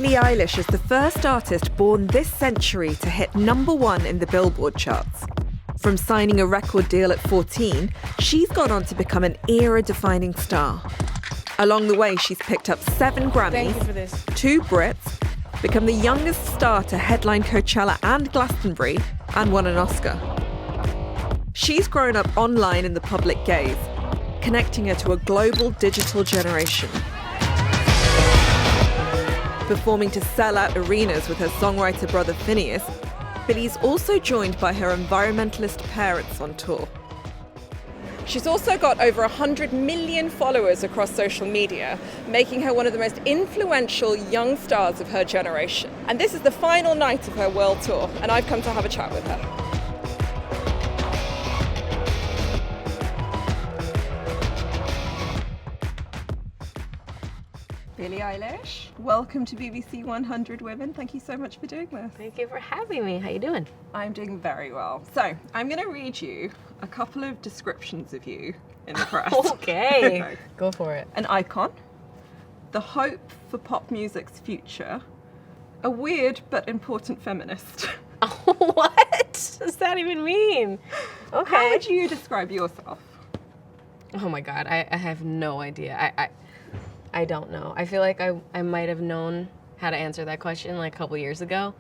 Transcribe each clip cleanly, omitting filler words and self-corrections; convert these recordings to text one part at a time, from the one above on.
Billie Eilish is the first artist born this century to hit #1 in the Billboard charts. From signing a record deal at 14, she's gone on to become an era-defining star. Along the way, she's picked up 7 Grammys, 2 Brits, become the youngest star to headline Coachella and Glastonbury, and won an Oscar. She's grown up online in the public gaze, connecting her to a global digital generation. Performing to sell-out arenas with her songwriter brother Phineas, Billie's also joined by her environmentalist parents on tour. She's also got over 100 million followers across social media, making her one of the most influential young stars of her generation. And this is the final night of her world tour, and I've come to have a chat with her. Billie Eilish, welcome to BBC 100 Women. Thank you so much for doing this. Thank you for having me. How you doing? I'm doing very well. So, I'm going to read you a couple of descriptions of you in the press. Okay, go for it. An icon, the hope for pop music's future, a weird but important feminist. What does that even mean? Okay. How would you describe yourself? Oh my God, I have no idea. I don't know. I feel like I might have known how to answer that question like a couple years ago.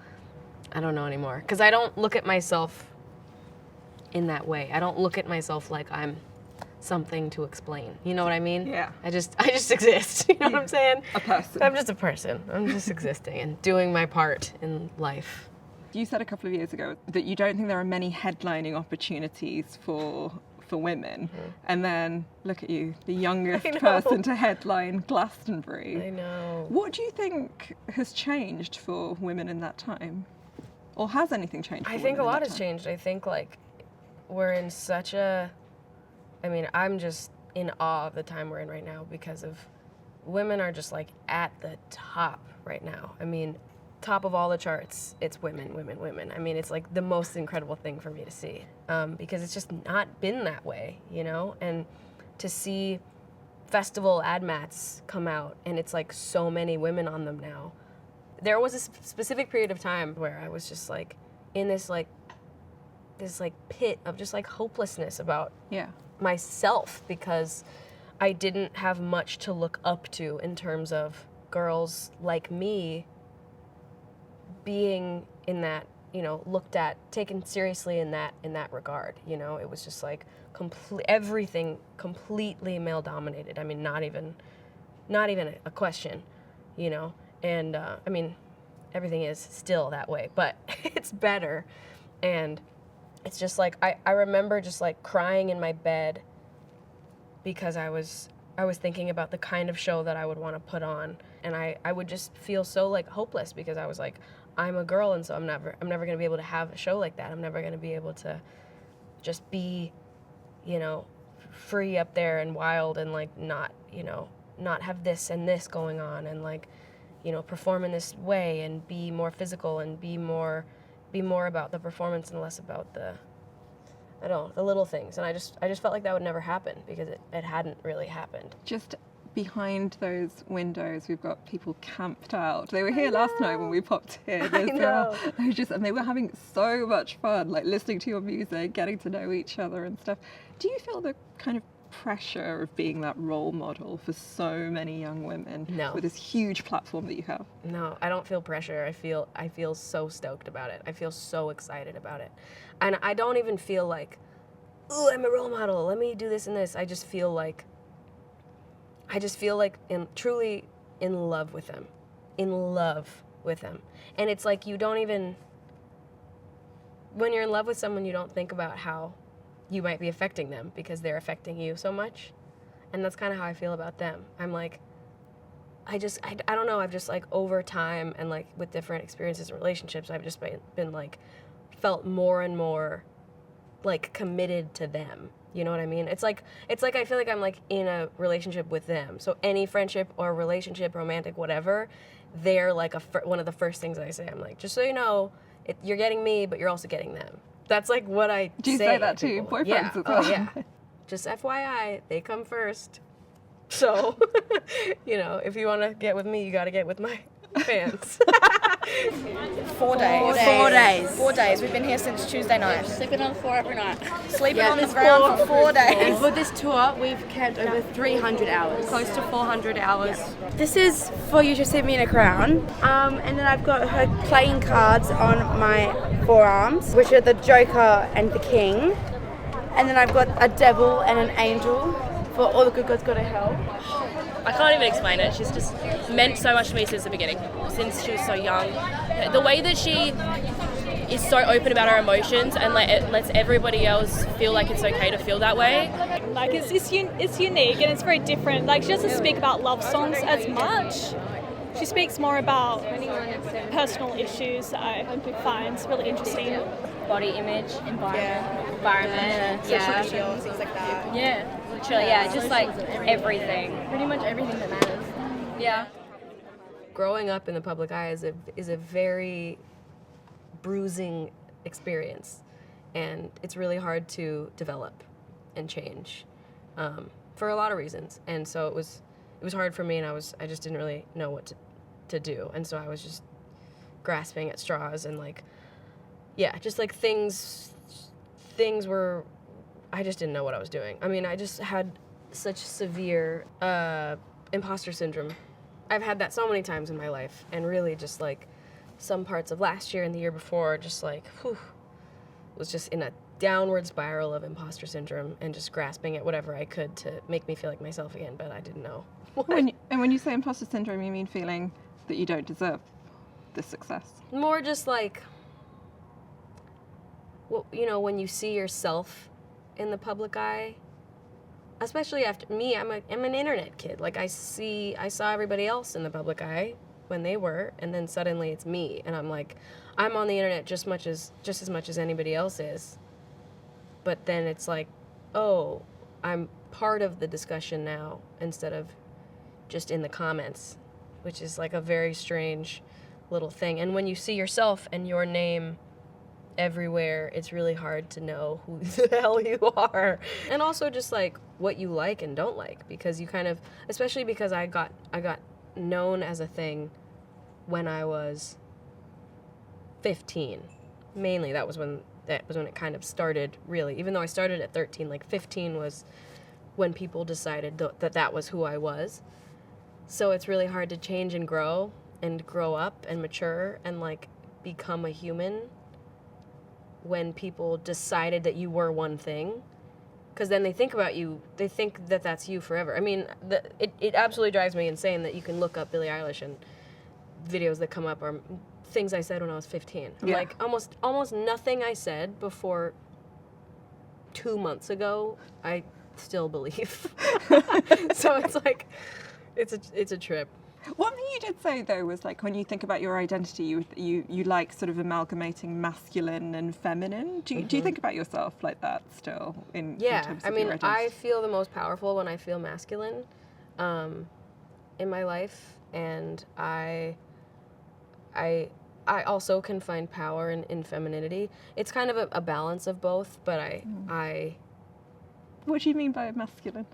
I don't know anymore. Because I don't look at myself in that way. I don't look at myself like I'm something to explain. You know what I mean? Yeah. I just exist. You know what I'm saying? A person. I'm just a person. I'm just existing and doing my part in life. You said a couple of years ago that you don't think there are many headlining opportunities for women, and then look at you, the youngest person to headline Glastonbury. I know. What do you think has changed for women in that time? Or has anything changed for I women think a in lot that has time? changed. I think like we're in such a, I mean, I'm just in awe of the time we're in right now because of women are just like at the top right now. I mean, top of all the charts, it's women, women, women. I mean, it's like the most incredible thing for me to see because it's just not been that way, you know? And to see festival ad mats come out and it's like so many women on them now. There was a specific period of time where I was just like in this pit of just like hopelessness about myself because I didn't have much to look up to in terms of girls like me being in that, you know, looked at, taken seriously in that regard, you know. It was just like everything completely male dominated. I mean, not even a question, you know. And I mean, everything is still that way, but it's better. And it's just like I remember just like crying in my bed because I was thinking about the kind of show that I would want to put on, and I would just feel so like hopeless because I was like, I'm a girl, and so I'm never going to be able to have a show like that. I'm never going to be able to just be, you know, free up there and wild and like not, you know, not have this and this going on and like, you know, perform in this way and be more physical and be more about the performance and less about the little things. And I just felt like that would never happen because it hadn't really happened. Just behind those windows, we've got people camped out. They were here last night when we popped in. I know. And they were having so much fun, like listening to your music, getting to know each other and stuff. Do you feel the kind of pressure of being that role model for so many young women with this huge platform that you have? No, I don't feel pressure. I feel so stoked about it. I feel so excited about it. And I don't even feel like, ooh, I'm a role model, let me do this and this. I just feel like truly in love with them. And it's like you don't even, when you're in love with someone, you don't think about how you might be affecting them because they're affecting you so much. And that's kind of how I feel about them. I'm like, I don't know, I've just like over time and like with different experiences and relationships, I've just been like, felt more and more like committed to them. You know what I mean? It's like I feel like I'm like in a relationship with them. So any friendship or relationship, romantic, whatever, they're like one of the first things I say. I'm like, just so you know, you're getting me, but you're also getting them. That's like what I say. Do you say that to your boyfriends as well? Oh, yeah. Just FYI, they come first. So, you know, if you want to get with me, you got to get with my fans. 4 days. 4 days. 4 days. We've been here since Tuesday night. Sleeping on the floor every night. Sleeping on the ground for 4 days. For this tour, we've camped over 300 hours. Close to 400 hours. This is for You to See Me in a Crown. And then I've got her playing cards on my forearms, which are the Joker and the King. And then I've got a devil and an angel for all the good gods go to hell. I can't even explain it. She's just meant so much to me since the beginning, since she was so young. The way that she is so open about her emotions and lets everybody else feel like it's okay to feel that way. Like it's unique and it's very different. Like she doesn't speak about love songs as much. She speaks more about personal issues that I find really interesting. Body image, environment, Things like that. yeah, literally, yeah, just like everything, pretty much everything that matters. Yeah. Growing up in the public eye is a very bruising experience, and it's really hard to develop and change for a lot of reasons. And so it was hard for me, and I just didn't really know what to do, and so I was just grasping at straws and just like things were, I just didn't know what I was doing. I mean, I just had such severe imposter syndrome. I've had that so many times in my life, and really just like some parts of last year and the year before, just like, was just in a downward spiral of imposter syndrome and just grasping at whatever I could to make me feel like myself again, but I didn't know what. When you say imposter syndrome, you mean feeling that you don't deserve this success? More just like, well, when you see yourself in the public eye, especially after me, I'm an internet kid. Like I saw everybody else in the public eye when they were, and then suddenly it's me, and I'm like, I'm on the internet just as much as anybody else is. But then it's like, oh, I'm part of the discussion now instead of just in the comments, which is like a very strange little thing. And when you see yourself and your name everywhere, it's really hard to know who the hell you are. And also just like what you like and don't like, because you kind of, especially because I got known as a thing when I was 15. Mainly that was when it kind of started, really. Even though I started at 13, like 15 was when people decided that was who I was. So it's really hard to change and grow up and mature and like become a human when people decided that you were one thing, because then they think about you, they think that that's you forever. I mean, it absolutely drives me insane that you can look up Billie Eilish and videos that come up are things I said when I was 15. Yeah. Like almost nothing I said before 2 months ago, I still believe. So it's like, it's a trip. One thing you did say though was like when you think about your identity, you like sort of amalgamating masculine and feminine. Do you think about yourself like that still in terms of your identity? I feel the most powerful when I feel masculine in my life, and I also can find power in femininity. It's kind of a balance of both, but I What do you mean by masculine?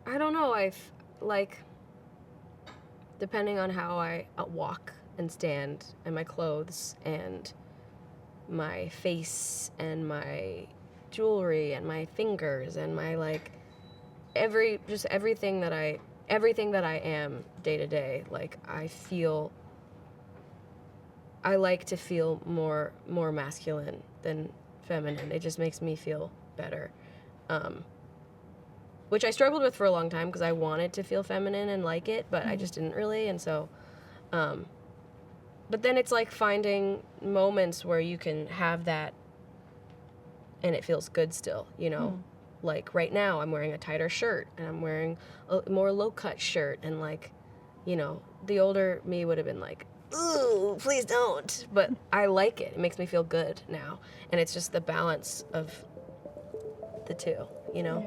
I don't know. Depending on how I walk and stand, and my clothes, and my face, and my jewelry, and my fingers, and my everything that I am day to day, like I like to feel more masculine than feminine. It just makes me feel better. Which I struggled with for a long time because I wanted to feel feminine and like it, but I just didn't really, and so, but then it's like finding moments where you can have that and it feels good still, Like right now I'm wearing a tighter shirt and I'm wearing a more low-cut shirt, and like, the older me would have been like, ooh, please don't, but I like it. It makes me feel good now, and it's just the balance of the two, Yeah.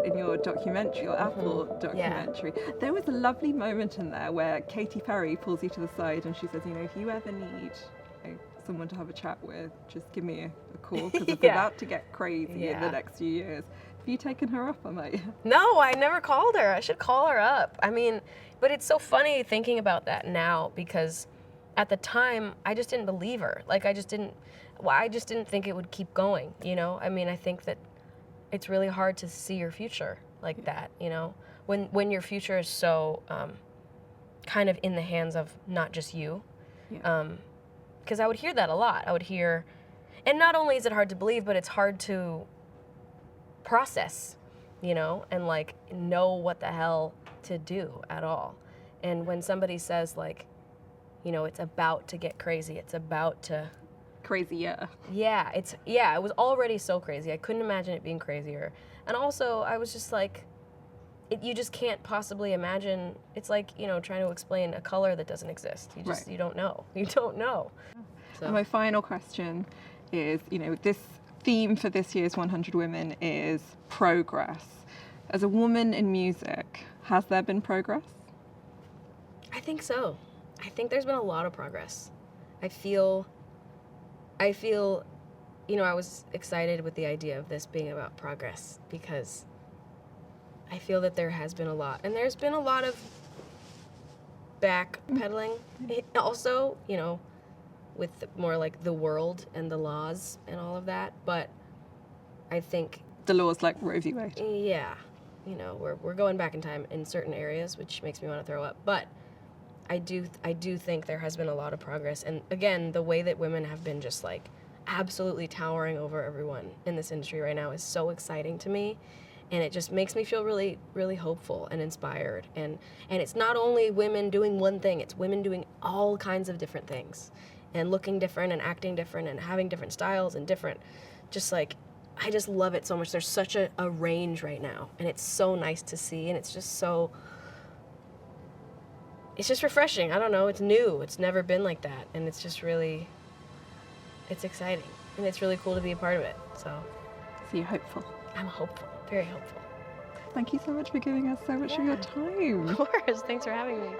In your documentary, your Apple documentary, there was a lovely moment in there where Katy Perry pulls you to the side and she says, if you ever need someone to have a chat with, just give me a call, because it's about to get crazy in the next few years. Have you taken her up on that yet? No, I never called her. I should call her up. I mean, but it's so funny thinking about that now, because at the time I just didn't believe her. Like I just didn't think it would keep going, you know? I mean, I think that it's really hard to see your future like that, you know? When your future is so kind of in the hands of not just you. Because I would hear that a lot. I would hear, and not only is it hard to believe, but it's hard to process, you know, and like know what the hell to do at all. And when somebody says like, you know, it's about to get crazy, it's about to... Crazier. Yeah, it was already so crazy. I couldn't imagine it being crazier. And also, I was just like, you just can't possibly imagine. It's like, you know, trying to explain a color that doesn't exist. You don't know. You don't know. So. And my final question is, you know, this theme for this year's 100 Women is progress. As a woman in music, has there been progress? I think so. I think there's been a lot of progress. I feel, you know, I was excited with the idea of this being about progress because I feel that there has been a lot. And there's been a lot of backpedaling also, you know, with more like the world and the laws and all of that. But I think... The laws like Roe v. Wade. Yeah. You know, we're going back in time in certain areas, which makes me want to throw up. But I do think there has been a lot of progress. And again, the way that women have been just like absolutely towering over everyone in this industry right now is so exciting to me. And it just makes me feel really, really hopeful and inspired. And it's not only women doing one thing, it's women doing all kinds of different things and looking different and acting different and having different styles and different, just like, I just love it so much. There's such a range right now, and it's so nice to see, and it's just so, it's just refreshing. I don't know, it's new. It's never been like that, and it's just really, it's exciting, and it's really cool to be a part of it, so. So you're hopeful? I'm hopeful, very hopeful. Thank you so much for giving us so much of your time. Of course, thanks for having me.